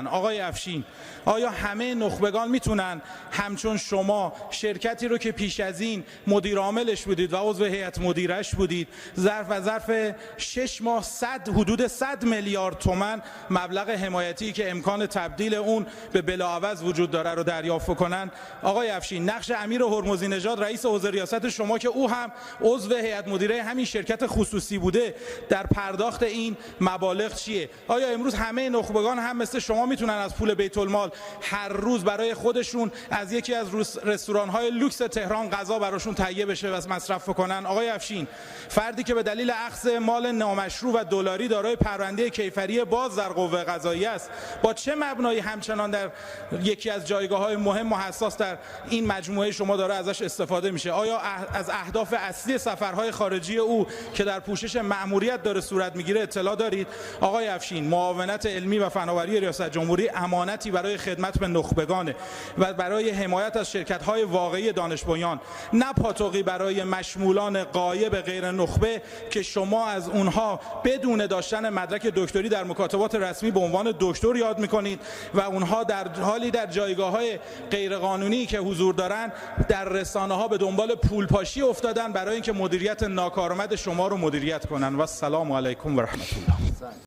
آقای افشین، آیا همه نخبگان میتونن همچون شما شرکتی رو که پیش از این مدیر عاملش بودید و عضو هیئت مدیرش بودید ظرف 6 ماه حدود 100 میلیارد تومان مبلغ حمایتی که امکان تبدیل اون به بلاعوض وجود داره رو دریافت کنن؟ آقای افشین، نقش امیر هرمزی نژاد رئیس حوزه ریاست شما که او هم عضو هیئت مدیره همین شرکت خصوصی بوده در پرداخت این مبالغ چیه؟ آیا امروز همه نخبگان هم مثل شما میتونن از پول بیت المال هر روز برای خودشون از یکی از رستوران‌های لوکس تهران غذا براشون تهیه بشه و مصرف کنن؟ آقای افشین، فردی که به دلیل اخذ مال نامشروع و دلاری دارای پرونده کیفری باز در قوه قضاییه است، با چه مبنایی همچنان در یکی از جایگاه‌های مهم و حساس در این مجموعه شما داره ازش استفاده میشه؟ آیا از اهداف اصلی سفرهای خارجی او که در پوشش مأموریت داره صورت میگیره اطلاع دارید؟ آقای افشین، معاونت علمی و فناوری ریاست جمهوری امانتی برای خدمت به نخبگانه و برای حمایت از شرکت‌های واقعی دانش بنیان، نه پاتوقی برای مشمولان غایب غیر نخبه که شما از اونها بدون داشتن مدرک دکتری در مکاتبات رسمی به عنوان دکتر یاد میکنید و اونها در حالی در جایگاه‌های غیرقانونی که حضور دارن در رسانه‌ها به دنبال پولپاشی افتادن برای اینکه مدیریت ناکارآمد شما رو مدیریت کنن. و السلام علیکم و رحمت الله.